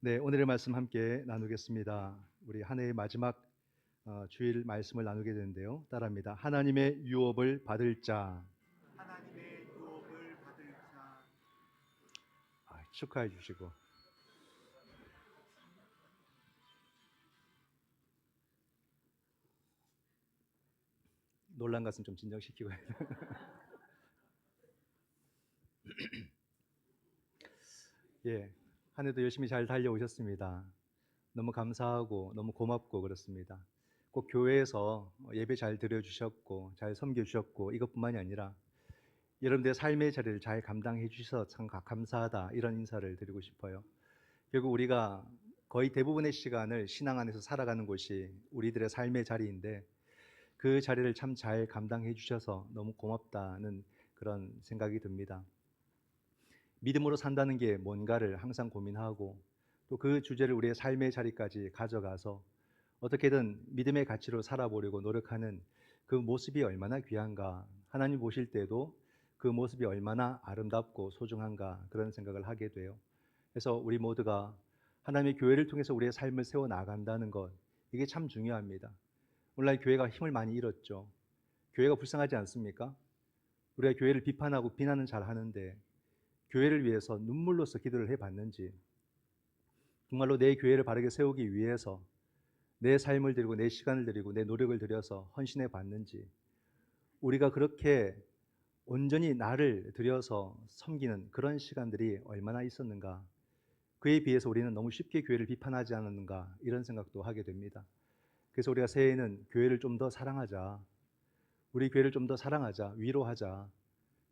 네, 오늘의 말씀 함께 나누겠습니다. 우리 한 해의 마지막 주일 말씀을 나누게 되는데요. 따라합니다. 하나님의 유업을 받을 자. 하나님의 유업을 받을 자. 축하해 주시고 놀란 것은 좀 진정시키고 예, 한 해도 열심히 잘 달려오셨습니다. 너무 감사하고 너무 고맙고 그렇습니다. 꼭 교회에서 예배 잘 드려주셨고 잘 섬겨주셨고 이것뿐만이 아니라 여러분들의 삶의 자리를 잘 감당해 주셔서 참 감사하다, 이런 인사를 드리고 싶어요. 결국 우리가 거의 대부분의 시간을 신앙 안에서 살아가는 곳이 우리들의 삶의 자리인데, 그 자리를 참 잘 감당해 주셔서 너무 고맙다는 그런 생각이 듭니다. 믿음으로 산다는 게 뭔가를 항상 고민하고, 또 그 주제를 우리의 삶의 자리까지 가져가서 어떻게든 믿음의 가치로 살아보려고 노력하는 그 모습이 얼마나 귀한가, 하나님 보실 때도 그 모습이 얼마나 아름답고 소중한가, 그런 생각을 하게 돼요. 그래서 우리 모두가 하나님의 교회를 통해서 우리의 삶을 세워 나간다는 것, 이게 참 중요합니다. 오늘날 교회가 힘을 많이 잃었죠. 교회가 불쌍하지 않습니까? 우리가 교회를 비판하고 비난은 잘 하는데, 교회를 위해서 눈물로써 기도를 해봤는지, 정말로 내 교회를 바르게 세우기 위해서 내 삶을 드리고 내 시간을 드리고 내 노력을 들여서 헌신해 봤는지, 우리가 그렇게 온전히 나를 들여서 섬기는 그런 시간들이 얼마나 있었는가, 그에 비해서 우리는 너무 쉽게 교회를 비판하지 않았는가, 이런 생각도 하게 됩니다. 그래서 우리가 새해에는 교회를 좀 더 사랑하자, 우리 교회를 좀 더 사랑하자, 위로하자,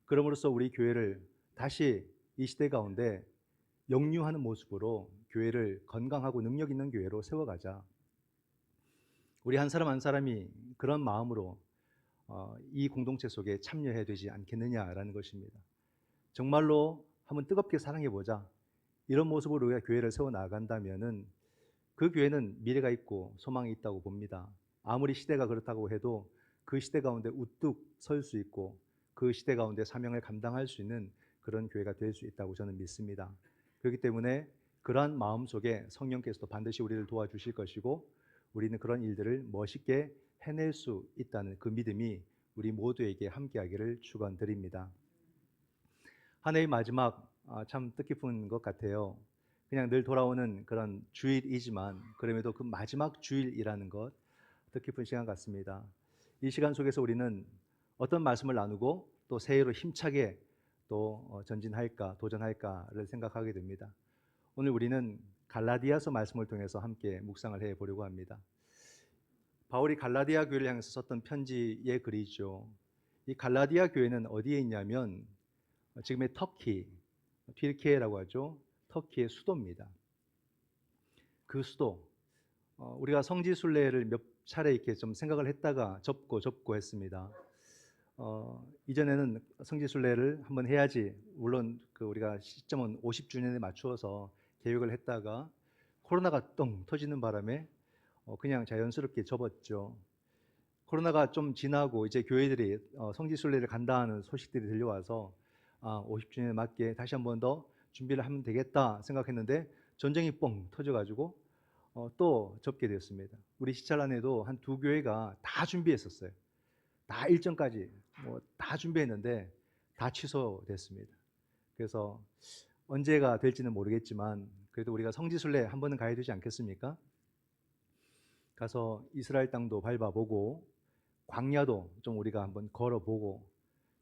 그럼으로써 우리 교회를 다시 이 시대 가운데 역류하는 모습으로 교회를 건강하고 능력 있는 교회로 세워가자, 우리 한 사람 한 사람이 그런 마음으로 이 공동체 속에 참여해야 되지 않겠느냐라는 것입니다. 정말로 한번 뜨겁게 사랑해보자, 이런 모습으로 우리가 교회를 세워나간다면은 그 교회는 미래가 있고 소망이 있다고 봅니다. 아무리 시대가 그렇다고 해도 그 시대 가운데 우뚝 설 수 있고 그 시대 가운데 사명을 감당할 수 있는 그런 교회가 될 수 있다고 저는 믿습니다. 그렇기 때문에 그러한 마음 속에 성령께서도 반드시 우리를 도와주실 것이고, 우리는 그런 일들을 멋있게 해낼 수 있다는 그 믿음이 우리 모두에게 함께하기를 축원드립니다. 한 해의 마지막, 참 뜻깊은 것 같아요. 그냥 늘 돌아오는 그런 주일이지만 그럼에도 그 마지막 주일이라는 것, 뜻깊은 시간 같습니다. 이 시간 속에서 우리는 어떤 말씀을 나누고 또 새해로 힘차게 또 전진할까, 도전할까를 생각하게 됩니다. 오늘 우리는 갈라디아서 말씀을 통해서 함께 묵상을 해 보려고 합니다. 바울이 갈라디아 교회를 향해서 썼던 편지의 글이죠. 이 갈라디아 교회는 어디에 있냐면 지금의 터키, 튀르키예라고 하죠. 터키의 수도입니다. 그 수도, 우리가 성지순례를 몇 차례 이렇게 좀 생각을 했다가 접고 했습니다. 이전에는 성지순례를 한번 해야지, 물론 그 우리가 시점은 50주년에 맞추어서 계획을 했다가 코로나가 똥 터지는 바람에 그냥 자연스럽게 접었죠. 코로나가 좀 지나고 이제 교회들이 성지순례를 간다는 소식들이 들려와서 50주년에 맞게 다시 한 번 더 준비를 하면 되겠다 생각했는데, 전쟁이 뻥 터져가지고 또 접게 됐습니다. 우리 시찰란에도 한 두 교회가 다 준비했었어요. 다 일정까지 뭐 다 준비했는데 다 취소됐습니다. 그래서 언제가 될지는 모르겠지만 그래도 우리가 성지순례 한 번은 가야 되지 않겠습니까? 가서 이스라엘 땅도 밟아보고 광야도 좀 우리가 한번 걸어보고,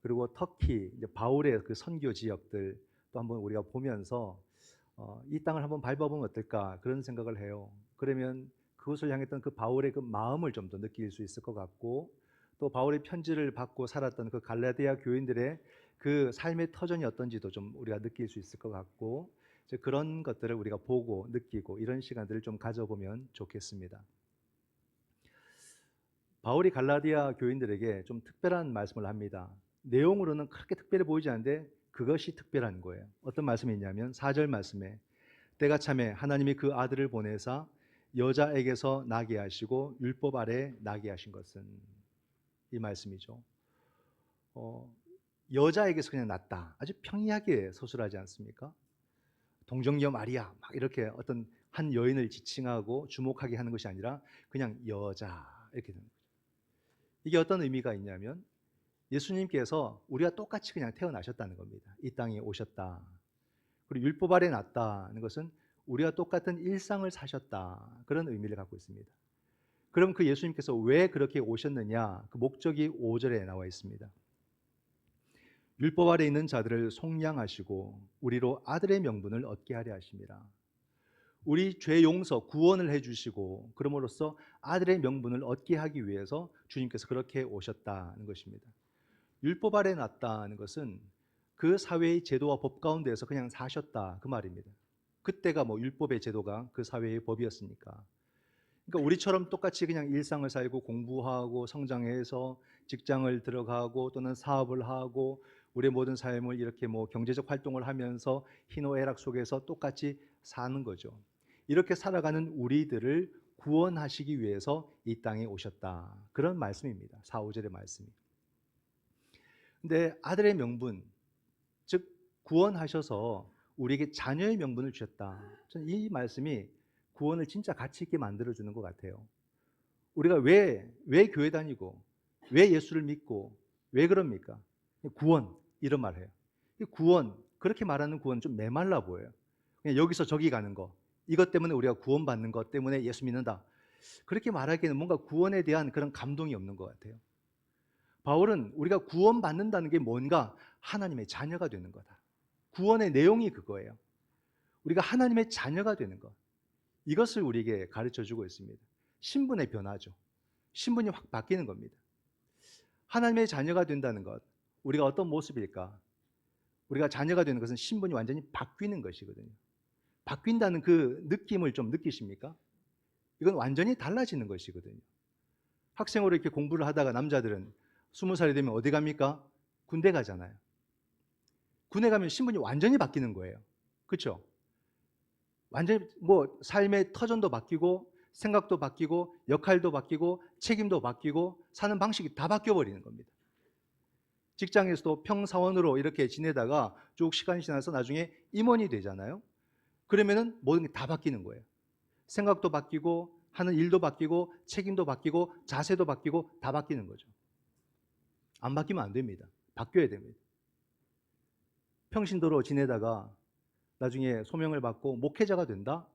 그리고 터키 이제 바울의 그 선교 지역들 또 한번 우리가 보면서 이 땅을 한번 밟아보면 어떨까, 그런 생각을 해요. 그러면 그것을 향했던 그 바울의 그 마음을 좀 더 느낄 수 있을 것 같고, 또 바울의 편지를 받고 살았던 그 갈라디아 교인들의 그 삶의 터전이 어떤지도 좀 우리가 느낄 수 있을 것 같고, 이제 그런 것들을 우리가 보고 느끼고 이런 시간들을 좀 가져보면 좋겠습니다. 바울이 갈라디아 교인들에게 좀 특별한 말씀을 합니다. 내용으로는 그렇게 특별해 보이지 않는데 그것이 특별한 거예요. 어떤 말씀이 있냐면 4절 말씀에 때가 참에 하나님이 그 아들을 보내사 여자에게서 나게 하시고 율법 아래 나게 하신 것은, 이 말씀이죠. 여자에게서 그냥 났다, 아주 평이하게 서술하지 않습니까? 동정녀 마리아 막 이렇게 어떤 한 여인을 지칭하고 주목하게 하는 것이 아니라 그냥 여자 이렇게 되는 거죠. 이게 어떤 의미가 있냐면 예수님께서 우리가 똑같이 그냥 태어나셨다는 겁니다. 이 땅에 오셨다. 그리고 율법 아래 났다는 것은 우리가 똑같은 일상을 사셨다. 그런 의미를 갖고 있습니다. 그럼 그 예수님께서 왜 그렇게 오셨느냐? 그 목적이 5절에 나와 있습니다. 율법 아래 있는 자들을 속량하시고 우리로 아들의 명분을 얻게 하려 하심이라. 우리 죄 용서, 구원을 해주시고 그럼으로써 아들의 명분을 얻게 하기 위해서 주님께서 그렇게 오셨다는 것입니다. 율법 아래 났다는 것은 그 사회의 제도와 법 가운데에서 그냥 사셨다 그 말입니다. 그때가 뭐 율법의 제도가 그 사회의 법이었으니까. 그러니까 우리처럼 똑같이 그냥 일상을 살고 공부하고 성장해서 직장을 들어가고 또는 사업을 하고 우리의 모든 삶을 이렇게 뭐 경제적 활동을 하면서 희노애락 속에서 똑같이 사는 거죠. 이렇게 살아가는 우리들을 구원하시기 위해서 이 땅에 오셨다. 그런 말씀입니다. 4, 5절의 말씀이. 근데 아들의 명분, 즉 구원하셔서 우리에게 자녀의 명분을 주셨다. 저는 이 말씀이 구원을 진짜 가치 있게 만들어주는 것 같아요. 우리가 왜 교회 다니고 왜 예수를 믿고 왜 그럽니까? 구원 이런 말 해요. 이 구원, 그렇게 말하는 구원 좀 메말라 보여요. 그냥 여기서 저기 가는 거, 이것 때문에 우리가 구원받는 것 때문에 예수 믿는다. 그렇게 말하기에는 뭔가 구원에 대한 그런 감동이 없는 것 같아요. 바울은 우리가 구원받는다는 게 뭔가 하나님의 자녀가 되는 거다. 구원의 내용이 그거예요. 우리가 하나님의 자녀가 되는 것. 이것을 우리에게 가르쳐주고 있습니다. 신분의 변화죠. 신분이 확 바뀌는 겁니다. 하나님의 자녀가 된다는 것, 우리가 어떤 모습일까? 우리가 자녀가 되는 것은 신분이 완전히 바뀌는 것이거든요. 바뀐다는 그 느낌을 좀 느끼십니까? 이건 완전히 달라지는 것이거든요. 학생으로 이렇게 공부를 하다가 남자들은 20살이 되면 어디 갑니까? 군대 가잖아요. 군에 가면 신분이 완전히 바뀌는 거예요. 그렇죠? 완전히 뭐 삶의 터전도 바뀌고 생각도 바뀌고 역할도 바뀌고 책임도 바뀌고 사는 방식이 다 바뀌어 버리는 겁니다. 직장에서도 평사원으로 이렇게 지내다가 쭉 시간이 지나서 나중에 임원이 되잖아요. 그러면은 모든 게 다 바뀌는 거예요. 생각도 바뀌고 하는 일도 바뀌고 책임도 바뀌고 자세도 바뀌고 다 바뀌는 거죠. 안 바뀌면 안 됩니다. 바뀌어야 됩니다. 평신도로 지내다가 나중에 소명을 받고 목회자가 된다?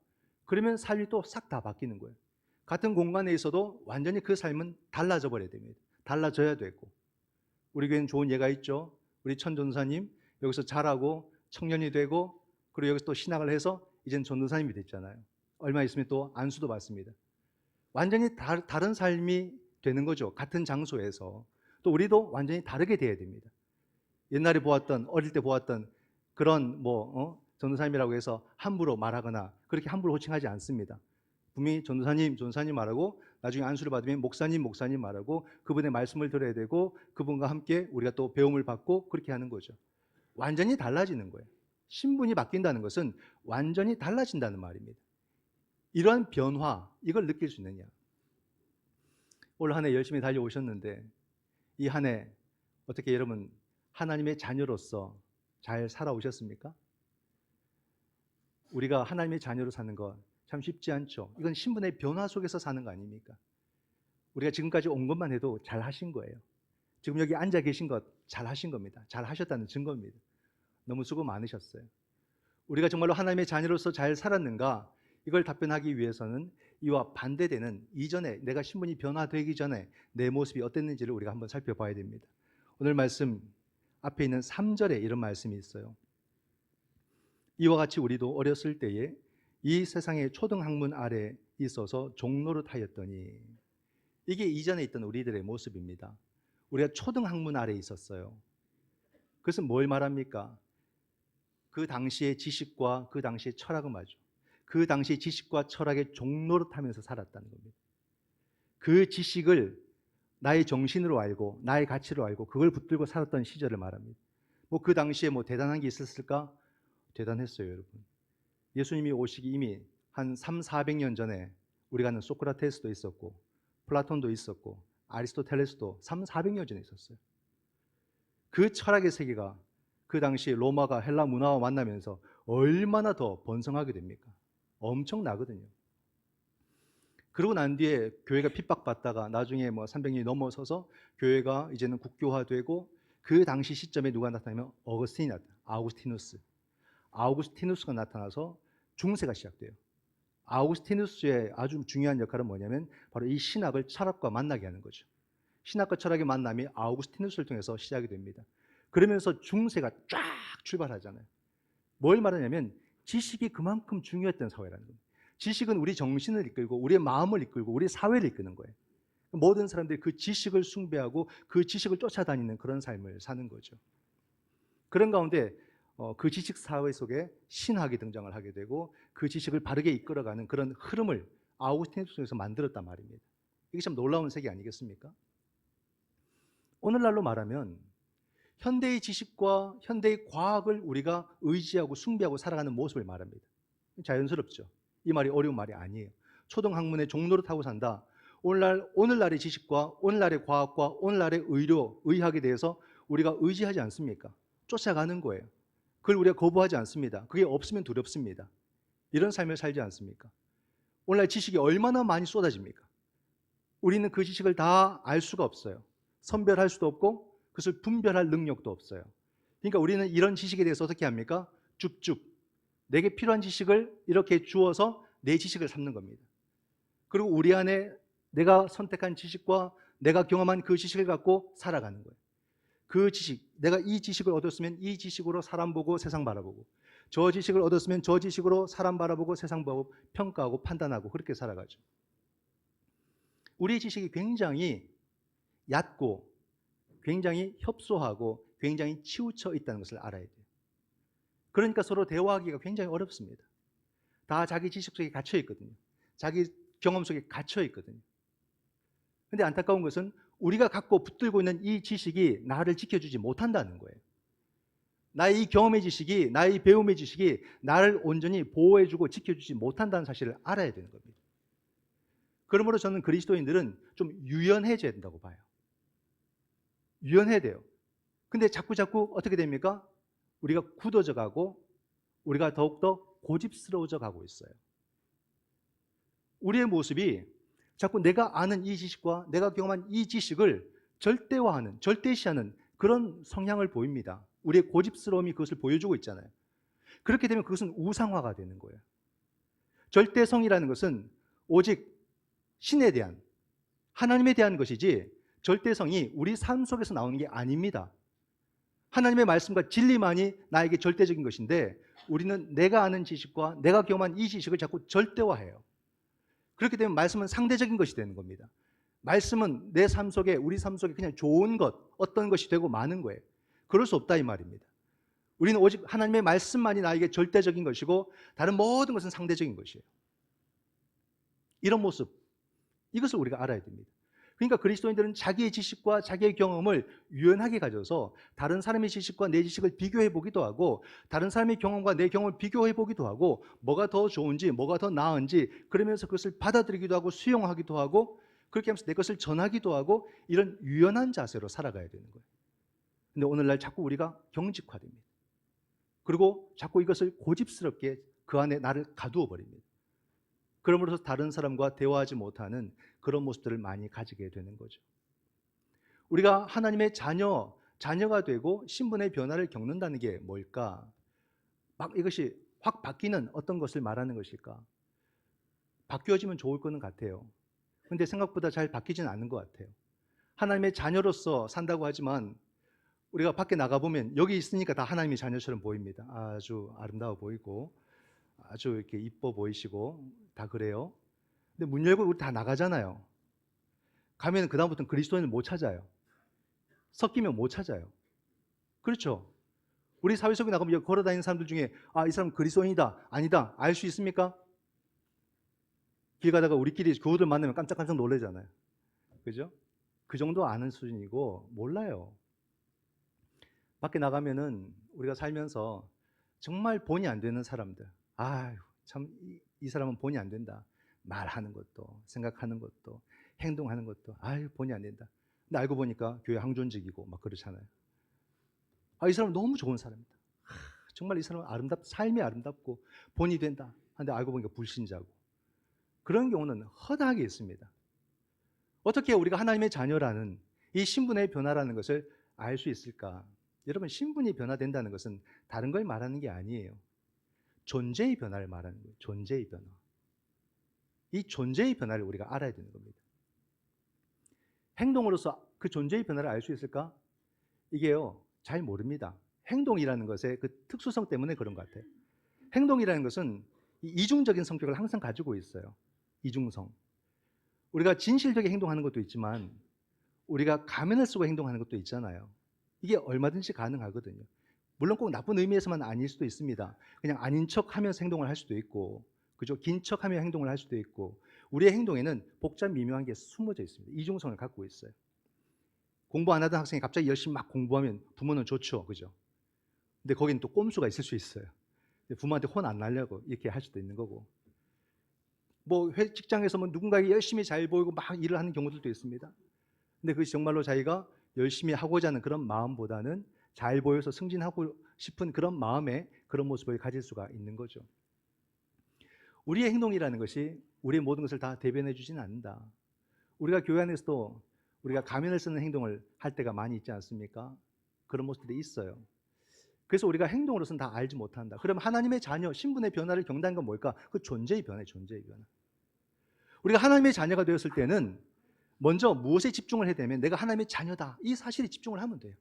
그러면 삶이 또 싹 다 바뀌는 거예요. 같은 공간에 있어도 완전히 그 삶은 달라져 버려야 됩니다. 달라져야 되고. 우리 교회는 좋은 예가 있죠. 우리 천전사님 여기서 자라고 청년이 되고 그리고 여기서 또 신학을 해서 이젠 전도사님이 됐잖아요. 얼마 있으면 또 안수도 받습니다. 완전히 다른 삶이 되는 거죠. 같은 장소에서. 또 우리도 완전히 다르게 돼야 됩니다. 옛날에 보았던, 어릴 때 보았던 그런 전도사님이라고 해서 함부로 말하거나 그렇게 함부로 호칭하지 않습니다. 분명히 전도사님 말하고 나중에 안수를 받으면 목사님 말하고 그분의 말씀을 들어야 되고 그분과 함께 우리가 또 배움을 받고 그렇게 하는 거죠. 완전히 달라지는 거예요. 신분이 바뀐다는 것은 완전히 달라진다는 말입니다. 이러한 변화, 이걸 느낄 수 있느냐? 올 한 해 열심히 달려오셨는데 이 한 해 어떻게 여러분 하나님의 자녀로서 잘 살아오셨습니까? 우리가 하나님의 자녀로 사는 것 참 쉽지 않죠. 이건 신분의 변화 속에서 사는 거 아닙니까? 우리가 지금까지 온 것만 해도 잘 하신 거예요. 지금 여기 앉아 계신 것 잘 하신 겁니다. 잘 하셨다는 증거입니다. 너무 수고 많으셨어요. 우리가 정말로 하나님의 자녀로서 잘 살았는가? 이걸 답변하기 위해서는 이와 반대되는 이전에 내가 신분이 변화되기 전에 내 모습이 어땠는지를 우리가 한번 살펴봐야 됩니다. 오늘 말씀 앞에 있는 3절에 이런 말씀이 있어요. 이와 같이 우리도 어렸을 때에 이 세상의 초등학문 아래 있어서 종노릇하였더니, 이게 이전에 있던 우리들의 모습입니다. 우리가 초등학문 아래 있었어요. 그것은 뭘 말합니까? 그 당시의 지식과 그 당시의 철학은 말이죠. 그 당시의 지식과 철학의 종노릇하면서 살았다는 겁니다. 그 지식을 나의 정신으로 알고 나의 가치로 알고 그걸 붙들고 살았던 시절을 말합니다. 그 당시에 대단한 게 있었을까? 대단했어요, 여러분. 예수님이 오시기 이미 한 300~400년 전에 우리가 아는 소크라테스도 있었고 플라톤도 있었고 아리스토텔레스도 300~400년 전에 있었어요. 그 철학의 세계가 그 당시 로마가 헬라 문화와 만나면서 얼마나 더 번성하게 됩니까? 엄청나거든요. 그러고 난 뒤에 교회가 핍박받다가 나중에 뭐 300년이 넘어서서 교회가 이제는 국교화되고, 그 당시 시점에 누가 나타나면 어거스틴이 나타나요. 아우구스티누스가 나타나서 중세가 시작돼요. 아우구스티누스의 아주 중요한 역할은 뭐냐면 바로 이 신학을 철학과 만나게 하는 거죠. 신학과 철학의 만남이 아우구스티누스를 통해서 시작이 됩니다. 그러면서 중세가 쫙 출발하잖아요. 뭘 말하냐면 지식이 그만큼 중요했던 사회라는 겁니다. 지식은 우리 정신을 이끌고 우리의 마음을 이끌고 우리 사회를 이끄는 거예요. 모든 사람들이 그 지식을 숭배하고 그 지식을 쫓아다니는 그런 삶을 사는 거죠. 그런 가운데 그 지식 사회 속에 신학이 등장을 하게 되고 그 지식을 바르게 이끌어가는 그런 흐름을 아우구스티누스에서 만들었단 말입니다. 이게 참 놀라운 세계 아니겠습니까? 오늘날로 말하면 현대의 지식과 현대의 과학을 우리가 의지하고 숭배하고 살아가는 모습을 말합니다. 자연스럽죠. 이 말이 어려운 말이 아니에요. 초등학문의 종로를 타고 산다. 오늘날의 지식과 오늘날의 과학과 오늘날의 의학에 대해서 우리가 의지하지 않습니까? 쫓아가는 거예요. 그걸 우리가 거부하지 않습니다. 그게 없으면 두렵습니다. 이런 삶을 살지 않습니까? 오늘날 지식이 얼마나 많이 쏟아집니까? 우리는 그 지식을 다 알 수가 없어요. 선별할 수도 없고 그것을 분별할 능력도 없어요. 그러니까 우리는 이런 지식에 대해서 어떻게 합니까? 줍줍. 내게 필요한 지식을 이렇게 주어서 내 지식을 삼는 겁니다. 그리고 우리 안에 내가 선택한 지식과 내가 경험한 그 지식을 갖고 살아가는 거예요. 그 지식, 내가 이 지식을 얻었으면 이 지식으로 사람 보고 세상 바라보고, 저 지식을 얻었으면 저 지식으로 사람 바라보고 세상 보고 평가하고 판단하고 그렇게 살아가죠. 우리의 지식이 굉장히 얕고 굉장히 협소하고 굉장히 치우쳐 있다는 것을 알아야 돼요. 그러니까 서로 대화하기가 굉장히 어렵습니다. 다 자기 지식 속에 갇혀 있거든요. 자기 경험 속에 갇혀 있거든요. 근데 안타까운 것은 우리가 갖고 붙들고 있는 이 지식이 나를 지켜주지 못한다는 거예요. 나의 이 경험의 지식이, 나의 이 배움의 지식이 나를 온전히 보호해주고 지켜주지 못한다는 사실을 알아야 되는 겁니다. 그러므로 저는 그리스도인들은 좀 유연해져야 된다고 봐요. 유연해야 돼요. 근데 자꾸 어떻게 됩니까? 우리가 굳어져 가고 우리가 더욱더 고집스러워져 가고 있어요. 우리의 모습이 자꾸 내가 아는 이 지식과 내가 경험한 이 지식을 절대화하는, 절대시하는 그런 성향을 보입니다. 우리의 고집스러움이 그것을 보여주고 있잖아요. 그렇게 되면 그것은 우상화가 되는 거예요. 절대성이라는 것은 오직 신에 대한, 하나님에 대한 것이지 절대성이 우리 삶 속에서 나오는 게 아닙니다. 하나님의 말씀과 진리만이 나에게 절대적인 것인데 우리는 내가 아는 지식과 내가 경험한 이 지식을 자꾸 절대화해요. 그렇게 되면 말씀은 상대적인 것이 되는 겁니다. 말씀은 내 삶 속에, 우리 삶 속에 그냥 좋은 것, 어떤 것이 되고 마는 거예요. 그럴 수 없다 이 말입니다. 우리는 오직 하나님의 말씀만이 나에게 절대적인 것이고 다른 모든 것은 상대적인 것이에요. 이런 모습, 이것을 우리가 알아야 됩니다. 그러니까 그리스도인들은 자기의 지식과 자기의 경험을 유연하게 가져서 다른 사람의 지식과 내 지식을 비교해 보기도 하고 다른 사람의 경험과 내 경험을 비교해 보기도 하고 뭐가 더 좋은지 뭐가 더 나은지 그러면서 그것을 받아들이기도 하고 수용하기도 하고 그렇게 하면서 내 것을 전하기도 하고 이런 유연한 자세로 살아가야 되는 거예요. 근데 오늘날 자꾸 우리가 경직화됩니다. 그리고 자꾸 이것을 고집스럽게 그 안에 나를 가두어 버립니다. 그러므로서 다른 사람과 대화하지 못하는 그런 모습들을 많이 가지게 되는 거죠. 우리가 하나님의 자녀가 되고 신분의 변화를 겪는다는 게 뭘까? 막 이것이 확 바뀌는 어떤 것을 말하는 것일까? 바뀌어지면 좋을 거는 같아요. 근데 생각보다 잘 바뀌지는 않는 것 같아요. 하나님의 자녀로서 산다고 하지만 우리가 밖에 나가보면 여기 있으니까 다 하나님의 자녀처럼 보입니다. 아주 아름다워 보이고 아주 이렇게 이뻐 보이시고 다 그래요. 근데 문 열고 우리 다 나가잖아요. 가면 그다음부터는 그리스도인을 못 찾아요. 섞이면 못 찾아요. 그렇죠? 우리 사회 속에 나가면 여기 걸어 다니는 사람들 중에 이 사람 그리스도인이다 아니다 알 수 있습니까? 길 가다가 우리끼리 교우들 만나면 깜짝깜짝 놀라잖아요. 그죠? 그 정도 아는 수준이고 몰라요. 밖에 나가면은 우리가 살면서 정말 본이 안 되는 사람들, 참 이 사람은 본이 안 된다. 말하는 것도, 생각하는 것도, 행동하는 것도, 본이 안 된다. 근데 알고 보니까 교회 항존직이고 막 그렇잖아요. 이 사람은 너무 좋은 사람이다. 정말 이 사람은 삶이 아름답고 본이 된다. 근데 알고 보니까 불신자고. 그런 경우는 허다하게 있습니다. 어떻게 우리가 하나님의 자녀라는 이 신분의 변화라는 것을 알 수 있을까? 여러분, 신분이 변화된다는 것은 다른 걸 말하는 게 아니에요. 존재의 변화를 말하는 거예요. 존재의 변화. 이 존재의 변화를 우리가 알아야 되는 겁니다. 행동으로서 그 존재의 변화를 알 수 있을까? 이게요, 잘 모릅니다. 행동이라는 것의 그 특수성 때문에 그런 것 같아요. 행동이라는 것은 이중적인 성격을 항상 가지고 있어요. 이중성. 우리가 진실되게 행동하는 것도 있지만 우리가 가면을 쓰고 행동하는 것도 있잖아요. 이게 얼마든지 가능하거든요. 물론 꼭 나쁜 의미에서만 아닐 수도 있습니다. 그냥 아닌 척하면서 행동을 할 수도 있고, 그죠? 긴 척하며 행동을 할 수도 있고, 우리의 행동에는 복잡 미묘한 게 숨어져 있습니다. 이중성을 갖고 있어요. 공부 안 하던 학생이 갑자기 열심히 막 공부하면 부모는 좋죠, 그죠? 근데 거기는 또 꼼수가 있을 수 있어요. 부모한테 혼 안 나려고 이렇게 할 수도 있는 거고. 뭐 직장에서 뭐 누군가에게 열심히 잘 보이고 막 일을 하는 경우들도 있습니다. 근데 그것이 정말로 자기가 열심히 하고자 하는 그런 마음보다는 잘 보여서 승진하고 싶은 그런 마음에 그런 모습을 가질 수가 있는 거죠. 우리의 행동이라는 것이 우리의 모든 것을 다 대변해 주지는 않는다. 우리가 교회 안에서도 우리가 가면을 쓰는 행동을 할 때가 많이 있지 않습니까? 그런 모습들이 있어요. 그래서 우리가 행동으로서는 다 알지 못한다. 그럼 하나님의 자녀, 신분의 변화를 경다는 건 뭘까? 그 존재의 변화예요, 존재의 변화. 우리가 하나님의 자녀가 되었을 때는 먼저 무엇에 집중을 해야 되면 내가 하나님의 자녀다. 이 사실에 집중을 하면 돼요.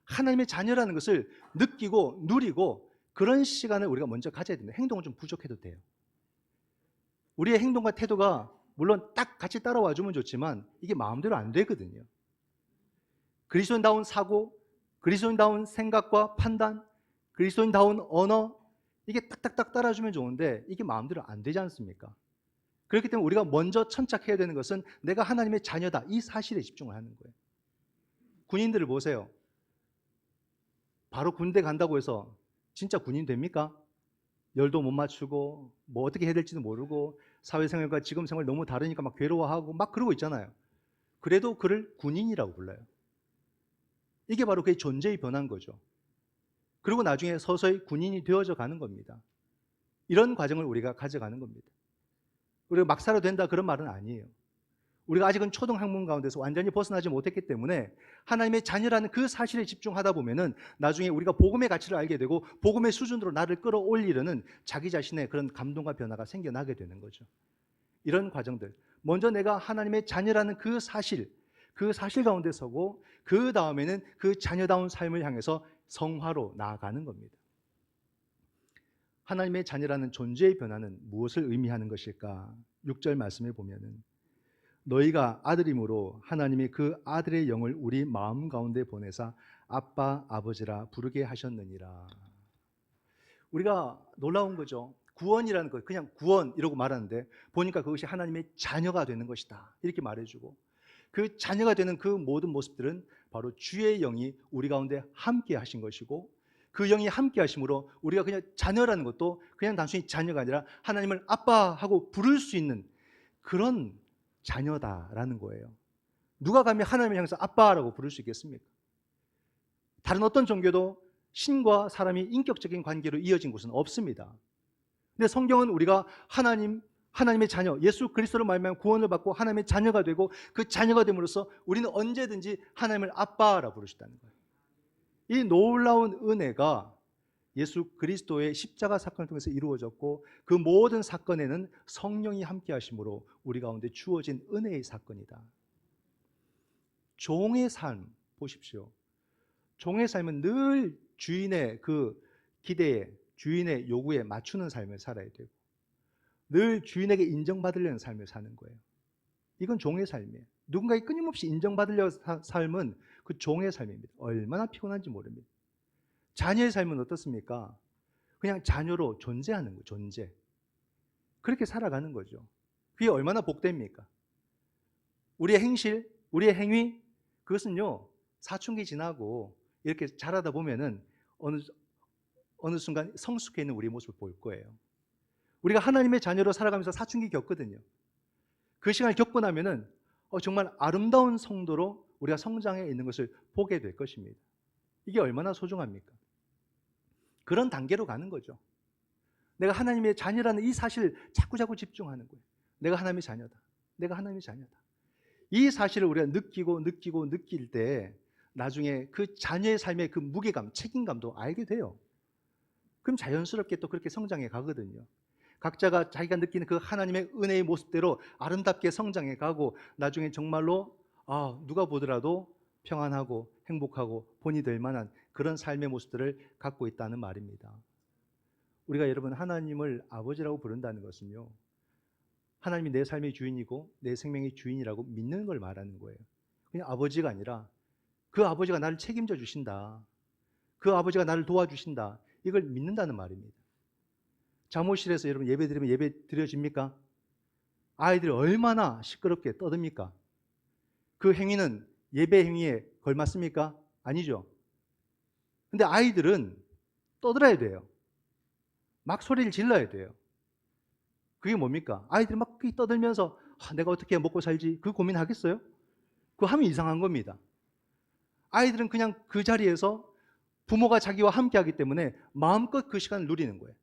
하나님의 자녀라는 것을 느끼고 누리고 그런 시간을 우리가 먼저 가져야 됩니다. 행동은 좀 부족해도 돼요. 우리의 행동과 태도가 물론 딱 같이 따라와 주면 좋지만 이게 마음대로 안 되거든요. 그리스도인다운 사고, 그리스도인다운 생각과 판단, 그리스도인다운 언어, 이게 딱딱딱 따라주면 좋은데 이게 마음대로 안 되지 않습니까? 그렇기 때문에 우리가 먼저 천착해야 되는 것은 내가 하나님의 자녀다. 이 사실에 집중을 하는 거예요. 군인들을 보세요. 바로 군대 간다고 해서 진짜 군인 됩니까? 열도 못 맞추고 뭐 어떻게 해야 될지도 모르고 사회생활과 지금 생활 너무 다르니까 막 괴로워하고 막 그러고 있잖아요. 그래도 그를 군인이라고 불러요. 이게 바로 그의 존재의 변화인 거죠. 그리고 나중에 서서히 군인이 되어져 가는 겁니다. 이런 과정을 우리가 가져가는 겁니다. 우리가 막 살아도 된다 그런 말은 아니에요. 우리가 아직은 초등 학문 가운데서 완전히 벗어나지 못했기 때문에 하나님의 자녀라는 그 사실에 집중하다 보면은 나중에 우리가 복음의 가치를 알게 되고 복음의 수준으로 나를 끌어올리려는 자기 자신의 그런 감동과 변화가 생겨나게 되는 거죠. 이런 과정들. 먼저 내가 하나님의 자녀라는 그 사실 가운데 서고 그 다음에는 그 자녀다운 삶을 향해서 성화로 나아가는 겁니다. 하나님의 자녀라는 존재의 변화는 무엇을 의미하는 것일까? 6절 말씀에 보면은 너희가 아들임으로 하나님이 그 아들의 영을 우리 마음 가운데 보내사 아빠 아버지라 부르게 하셨느니라. 우리가 놀라운 거죠. 구원이라는 것, 그냥 구원 이러고 말하는데 보니까 그것이 하나님의 자녀가 되는 것이다 이렇게 말해주고 그 자녀가 되는 그 모든 모습들은 바로 주의 영이 우리 가운데 함께 하신 것이고 그 영이 함께 하심으로 우리가 그냥 자녀라는 것도 그냥 단순히 자녀가 아니라 하나님을 아빠 하고 부를 수 있는 그런 자녀다라는 거예요. 누가 감히 하나님을 향해서 아빠라고 부를 수 있겠습니까? 다른 어떤 종교도 신과 사람이 인격적인 관계로 이어진 곳은 없습니다. 근데 성경은 우리가 하나님의 자녀, 예수 그리스도로 말미암아 구원을 받고 하나님의 자녀가 되고 그 자녀가 됨으로써 우리는 언제든지 하나님을 아빠라 부르시다는 거예요. 이 놀라운 은혜가 예수 그리스도의 십자가 사건을 통해서 이루어졌고 그 모든 사건에는 성령이 함께 하심으로 우리 가운데 주어진 은혜의 사건이다. 종의 삶 보십시오. 종의 삶은 늘 주인의 그 기대에, 주인의 요구에 맞추는 삶을 살아야 되고 늘 주인에게 인정받으려는 삶을 사는 거예요. 이건 종의 삶이에요. 누군가에게 끊임없이 인정받으려는 삶은 그 종의 삶입니다. 얼마나 피곤한지 모릅니다. 자녀의 삶은 어떻습니까? 그냥 자녀로 존재하는 거예요. 존재. 그렇게 살아가는 거죠. 그게 얼마나 복됩니까? 우리의 행실, 우리의 행위 그것은요 사춘기 지나고 이렇게 자라다 보면은 어느 순간 성숙해 있는 우리의 모습을 볼 거예요. 우리가 하나님의 자녀로 살아가면서 사춘기 겪거든요. 그 시간을 겪고 나면은 정말 아름다운 성도로 우리가 성장해 있는 것을 보게 될 것입니다. 이게 얼마나 소중합니까? 그런 단계로 가는 거죠. 내가 하나님의 자녀라는 이 사실을 자꾸자꾸 집중하는 거예요. 내가 하나님의 자녀다. 내가 하나님의 자녀다. 이 사실을 우리가 느낄 때 나중에 그 자녀의 삶의 그 무게감, 책임감도 알게 돼요. 그럼 자연스럽게 또 그렇게 성장해 가거든요. 각자가 자기가 느끼는 그 하나님의 은혜의 모습대로 아름답게 성장해 가고 나중에 정말로 누가 보더라도 평안하고 행복하고 본이 될 만한 그런 삶의 모습들을 갖고 있다는 말입니다. 우리가 여러분 하나님을 아버지라고 부른다는 것은요, 하나님이 내 삶의 주인이고 내 생명의 주인이라고 믿는 걸 말하는 거예요. 그냥 아버지가 아니라 그 아버지가 나를 책임져 주신다. 그 아버지가 나를 도와주신다. 이걸 믿는다는 말입니다. 사무실에서 여러분 예배 드리면 예배 드려집니까? 아이들이 얼마나 시끄럽게 떠듭니까? 그 행위는 예배 행위에 걸맞습니까? 아니죠. 근데 아이들은 떠들어야 돼요. 막 소리를 질러야 돼요. 그게 뭡니까? 아이들이 막 떠들면서 내가 어떻게 먹고 살지? 그 고민하겠어요? 그거 하면 이상한 겁니다. 아이들은 그냥 그 자리에서 부모가 자기와 함께 하기 때문에 마음껏 그 시간을 누리는 거예요.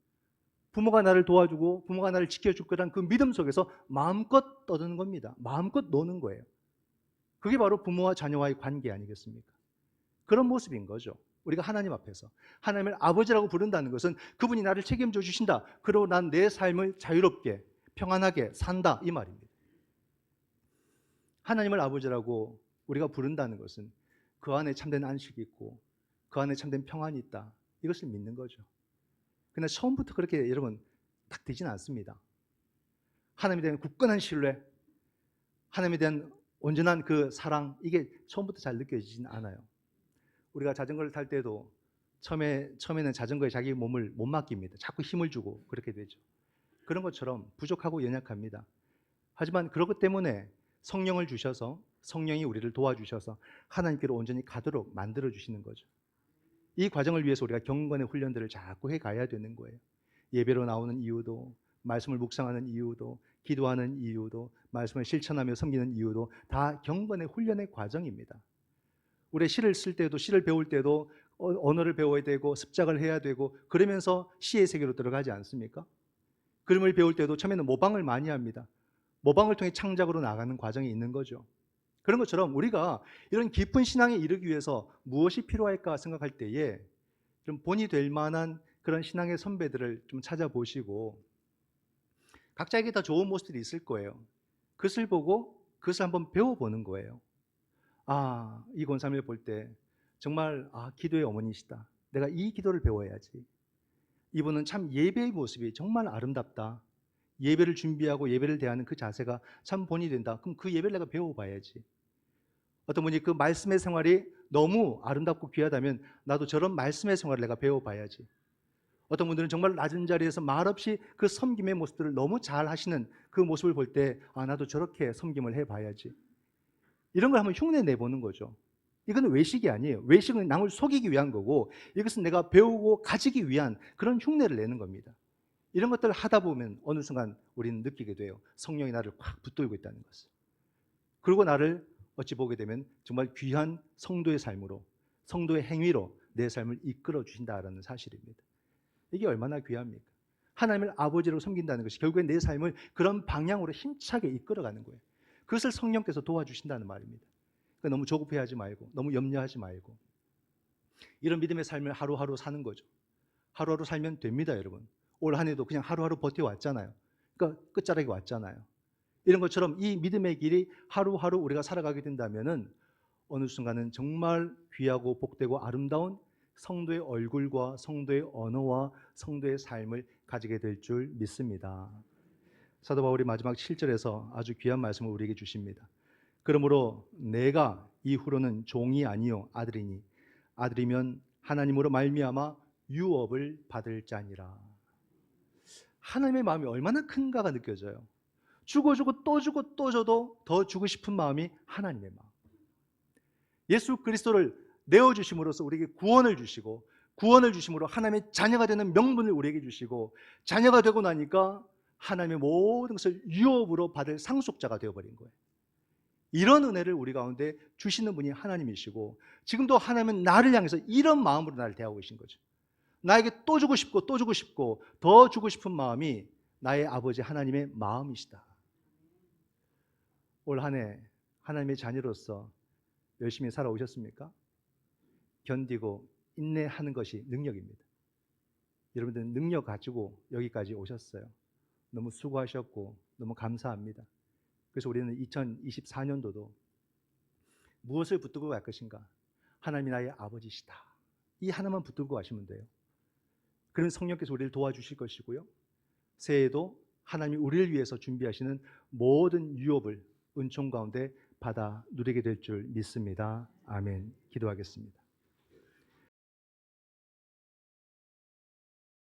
부모가 나를 도와주고 부모가 나를 지켜줄 거란 그 믿음 속에서 마음껏 떠드는 겁니다. 마음껏 노는 거예요. 그게 바로 부모와 자녀와의 관계 아니겠습니까? 그런 모습인 거죠. 우리가 하나님 앞에서 하나님을 아버지라고 부른다는 것은 그분이 나를 책임져 주신다. 그리고 난 내 삶을 자유롭게 평안하게 산다 이 말입니다. 하나님을 아버지라고 우리가 부른다는 것은 그 안에 참된 안식이 있고 그 안에 참된 평안이 있다. 이것을 믿는 거죠. 그러나 처음부터 그렇게 여러분 딱 되지는 않습니다. 하나님에 대한 굳건한 신뢰, 하나님에 대한 온전한 그 사랑, 이게 처음부터 잘 느껴지지는 않아요. 우리가 자전거를 탈 때도 처음에는 자전거에 자기 몸을 못 맡깁니다. 자꾸 힘을 주고 그렇게 되죠. 그런 것처럼 부족하고 연약합니다. 하지만 그렇기 때문에 성령을 주셔서 성령이 우리를 도와주셔서 하나님께로 온전히 가도록 만들어 주시는 거죠. 이 과정을 위해서 우리가 경건의 훈련들을 자꾸 해가야 되는 거예요. 예배로 나오는 이유도, 말씀을 묵상하는 이유도, 기도하는 이유도, 말씀을 실천하며 섬기는 이유도 다 경건의 훈련의 과정입니다. 우리 시를 쓸 때도, 시를 배울 때도 언어를 배워야 되고 습작을 해야 되고 그러면서 시의 세계로 들어가지 않습니까? 그림을 배울 때도 처음에는 모방을 많이 합니다. 모방을 통해 창작으로 나가는 과정이 있는 거죠. 그런 것처럼 우리가 이런 깊은 신앙에 이르기 위해서 무엇이 필요할까 생각할 때에 좀 본이 될 만한 그런 신앙의 선배들을 좀 찾아보시고 각자에게 다 좋은 모습들이 있을 거예요. 그것을 보고 그것을 한번 배워보는 거예요. 이 권사님을 볼 때 정말 기도의 어머니시다. 내가 이 기도를 배워야지. 이분은 참 예배의 모습이 정말 아름답다. 예배를 준비하고 예배를 대하는 그 자세가 참 본이 된다. 그럼 그 예배를 내가 배워봐야지. 어떤 분이 그 말씀의 생활이 너무 아름답고 귀하다면 나도 저런 말씀의 생활을 내가 배워봐야지. 어떤 분들은 정말 낮은 자리에서 말없이 그 섬김의 모습들을 너무 잘 하시는 그 모습을 볼 때 나도 저렇게 섬김을 해봐야지. 이런 걸 한번 흉내 내보는 거죠. 이건 외식이 아니에요. 외식은 남을 속이기 위한 거고 이것은 내가 배우고 가지기 위한 그런 흉내를 내는 겁니다. 이런 것들을 하다 보면 어느 순간 우리는 느끼게 돼요. 성령이 나를 확 붙들고 있다는 것을. 그리고 나를 어찌 보게 되면 정말 귀한 성도의 삶으로, 성도의 행위로 내 삶을 이끌어 주신다라는 사실입니다. 이게 얼마나 귀합니까? 하나님을 아버지로 섬긴다는 것이 결국엔 내 삶을 그런 방향으로 힘차게 이끌어가는 거예요. 그것을 성령께서 도와주신다는 말입니다. 그러니까 너무 조급해하지 말고 너무 염려하지 말고 이런 믿음의 삶을 하루하루 사는 거죠. 하루하루 살면 됩니다, 여러분. 올 한 해도 그냥 하루하루 버텨왔잖아요. 그러니까 끝자락에 왔잖아요. 이런 것처럼 이 믿음의 길이 하루하루 우리가 살아가게 된다면은 어느 순간은 정말 귀하고 복되고 아름다운 성도의 얼굴과 성도의 언어와 성도의 삶을 가지게 될 줄 믿습니다. 사도 바울이 마지막 7절에서 아주 귀한 말씀을 우리에게 주십니다. 그러므로 내가 이후로는 종이 아니요 아들이니 아들이면 하나님으로 말미암아 유업을 받을 자니라. 하나님의 마음이 얼마나 큰가가 느껴져요. 주고 또 주고 또 줘도 더 주고 싶은 마음이 하나님의 마음. 예수 그리스도를 내어주심으로써 우리에게 구원을 주시고 구원을 주심으로 하나님의 자녀가 되는 명분을 우리에게 주시고 자녀가 되고 나니까 하나님의 모든 것을 유업으로 받을 상속자가 되어버린 거예요. 이런 은혜를 우리 가운데 주시는 분이 하나님이시고, 지금도 하나님은 나를 향해서 이런 마음으로 나를 대하고 계신 거죠. 나에게 또 주고 싶고 또 주고 싶고 더 주고 싶은 마음이 나의 아버지 하나님의 마음이시다. 올 한 해 하나님의 자녀로서 열심히 살아오셨습니까? 견디고 인내하는 것이 능력입니다. 여러분들은 능력 가지고 여기까지 오셨어요. 너무 수고하셨고 너무 감사합니다. 그래서 우리는 2024년도도 무엇을 붙들고 갈 것인가? 하나님이 나의 아버지시다. 이 하나만 붙들고 가시면 돼요. 그런 성령께서 우리를 도와주실 것이고요. 새해에도 하나님이 우리를 위해서 준비하시는 모든 유업을 은총 가운데 받아 누리게 될 줄 믿습니다. 아멘. 기도하겠습니다.